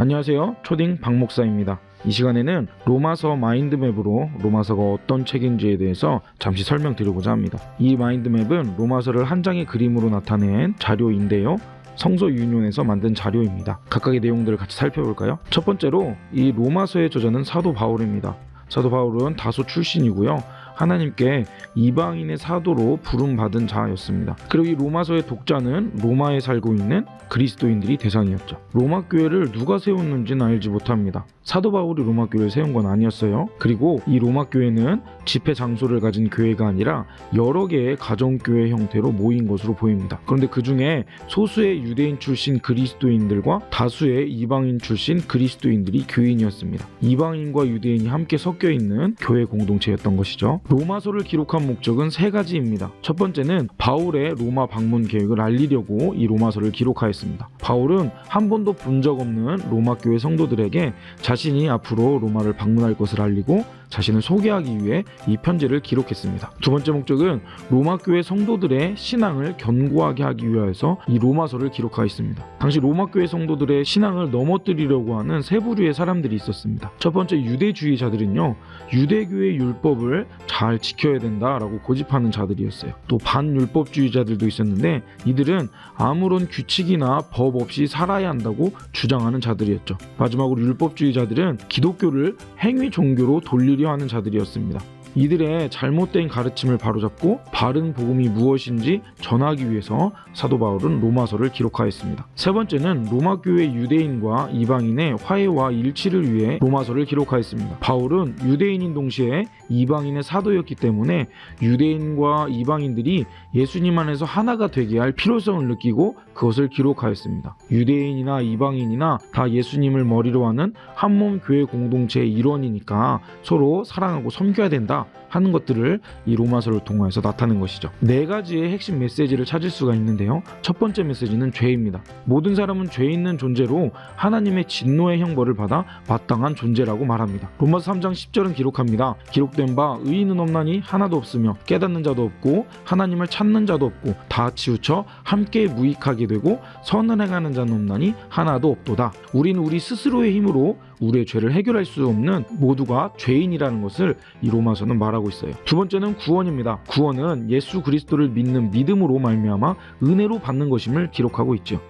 안녕하세요. 초딩 박목사입니다. 이 시간에는 로마서 마인드맵으로 로마서가 어떤 책인지에 대해서 잠시 설명드리고자 합니다. 이 마인드맵은 로마서를 한 장의 그림으로 나타낸 자료인데요. 성서 유인원에서 만든 자료입니다. 각각의 내용들을 같이 살펴볼까요? 첫 번째로 이 로마서의 저자는 사도 바울입니다. 사도 바울은 다소 출신이고요. 하나님께 이방인의 사도로 부름받은 자였습니다. 그리고 이 로마서의 독자는 로마에 살고 있는 그리스도인들이 대상이었죠. 로마 교회를 누가 세웠는지는 알지 못합니다. 사도 바울이 로마 교회를 세운 건 아니었어요. 그리고 이 로마 교회는 집회 장소를 가진 교회가 아니라 여러 개의 가정교회 형태로 모인 것으로 보입니다. 그런데 그 중에 소수의 유대인 출신 그리스도인들과 다수의 이방인 출신 그리스도인들이 교인이었습니다. 이방인과 유대인이 함께 섞여 있는 교회 공동체였던 것이죠. 로마서를 기록한 목적은 세 가지입니다. 첫 번째는 바울의 로마 방문 계획을 알리려고 이 로마서를 기록하였습니다. 바울은 한 번도 본 적 없는 로마 교회 성도들에게 자신이 앞으로 로마를 방문할 것을 알리고 자신을 소개하기 위해 이 편지를 기록했습니다. 두 번째 목적은 로마 교회 성도들의 신앙을 견고하게 하기 위해서 이 로마서를 기록하였습니다. 당시 로마 교회 성도들의 신앙을 넘어뜨리려고 하는 세 부류의 사람들이 있었습니다. 첫 번째 유대주의자들은요, 유대교의 율법을 잘 지켜야 된다라고 고집하는 자들이었어요. 또 반율법주의자들도 있었는데 이들은 아무런 규칙이나 법 없이 살아야 한다고 주장하는 자들이었죠. 마지막으로 율법주의자들은 기독교를 행위 종교로 돌리려 하는 자들이었습니다. 이들의 잘못된 가르침을 바로잡고 바른 복음이 무엇인지 전하기 위해서 사도 바울은 로마서를 기록하였습니다. 세 번째는 로마 교회 유대인과 이방인의 화해와 일치를 위해 로마서를 기록하였습니다. 바울은 유대인인 동시에 이방인의 사도였기 때문에 유대인과 이방인들이 예수님 안에서 하나가 되게 할 필요성을 느끼고 그것을 기록하였습니다. 유대인이나 이방인이나 다 예수님을 머리로 하는 한몸 교회 공동체의 일원이니까 서로 사랑하고 섬겨야 된다 하는 것들을 이 로마서를 통해서 나타낸 것이죠. 네 가지의 핵심 메시지를 찾을 수가 있는데요. 첫 번째 메시지는 죄입니다. 모든 사람은 죄 있는 존재로 하나님의 진노의 형벌을 받아 마땅한 존재라고 말합니다. 로마서 3장 10절은 기록합니다. 기록된 바 의인은 없나니 하나도 없으며 깨닫는 자도 없고 하나님을 찾는 자도 없고 다 치우쳐 함께 무익하게 되고 선을 행하는 자는 없나니 하나도 없도다. 우리는 우리 스스로의 힘으로 우리의 죄를 해결할 수 없는 모두가 죄인이라는 것을 이 로마서는 말하고 있어요. 두 번째는 구원입니다. 구원은 예수 그리스도를 믿는 믿음으로 말미암아 은혜로 받는 것임을 기록하고 있죠.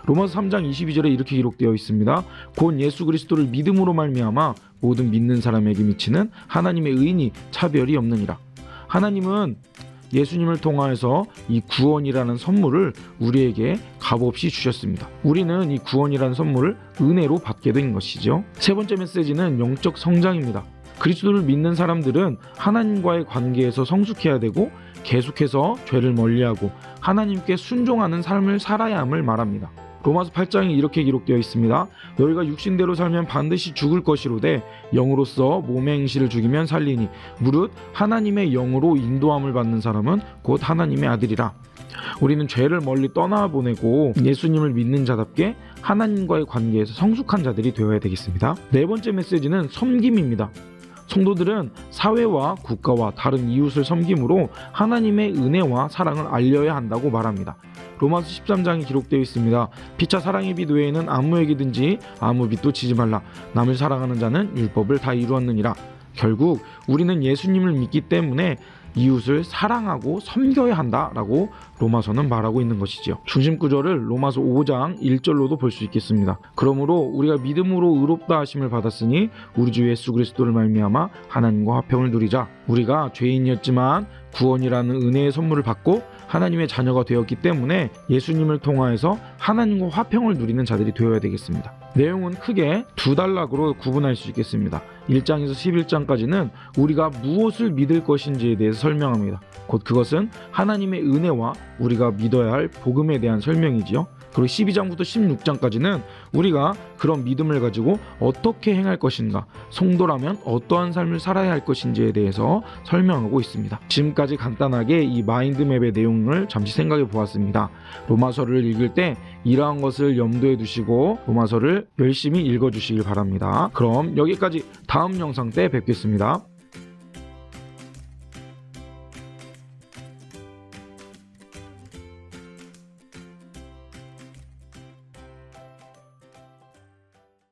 로마서 3장 22절에 이렇게 기록되어 있습니다. 곧 예수 그리스도를 믿음으로 말미암아 모든 믿는 사람에게 미치는 하나님의 의인이 차별이 없느니라. 하나님은 예수님을 통하여서 이 구원이라는 선물을 우리에게 값없이 주셨습니다. 우리는 이 구원이라는 선물을 은혜로 받게 된 것이죠. 세 번째 메시지는 영적 성장입니다. 그리스도를 믿는 사람들은 하나님과의 관계에서 성숙해야 되고 계속해서 죄를 멀리하고 하나님께 순종하는 삶을 살아야 함을 말합니다. 로마서 8장에 이렇게 기록되어 있습니다. 너희가 육신대로 살면 반드시 죽을 것이로되 영으로서 몸의 행실을 죽이면 살리니 무릇 하나님의 영으로 인도함을 받는 사람은 곧 하나님의 아들이라. 우리는 죄를 멀리 떠나보내고 예수님을 믿는 자답게 하나님과의 관계에서 성숙한 자들이 되어야 되겠습니다. 네 번째 메시지는 섬김입니다. 성도들은 사회와 국가와 다른 이웃을 섬김으로 하나님의 은혜와 사랑을 알려야 한다고 말합니다. 로마서 13장에 기록되어 있습니다. 피차 사랑의 빛 외에는 아무에게든지 아무 빛도 지지 말라. 남을 사랑하는 자는 율법을 다 이루었느니라. 결국 우리는 예수님을 믿기 때문에 이웃을 사랑하고 섬겨야 한다라고 로마서는 말하고 있는 것이지요. 중심 구절을 로마서 5장 1절로도 볼 수 있겠습니다. 그러므로 우리가 믿음으로 의롭다 하심을 받았으니 우리 주 예수 그리스도를 말미암아 하나님과 화평을 누리자. 우리가 죄인이었지만 구원이라는 은혜의 선물을 받고 하나님의 자녀가 되었기 때문에 예수님을 통하여서 하나님과 화평을 누리는 자들이 되어야 되겠습니다. 내용은 크게 두 단락으로 구분할 수 있겠습니다. 1장에서 11장까지는 우리가 무엇을 믿을 것인지에 대해서 설명합니다. 곧 그것은 하나님의 은혜와 우리가 믿어야 할 복음에 대한 설명이지요. 그리고 12장부터 16장까지는 우리가 그런 믿음을 가지고 어떻게 행할 것인가, 성도라면 어떠한 삶을 살아야 할 것인지에 대해서 설명하고 있습니다. 지금까지 간단하게 이 마인드맵의 내용을 잠시 생각해 보았습니다. 로마서를 읽을 때 이러한 것을 염두에 두시고 로마서를 열심히 읽어주시길 바랍니다. 그럼 여기까지 다음 영상 때 뵙겠습니다.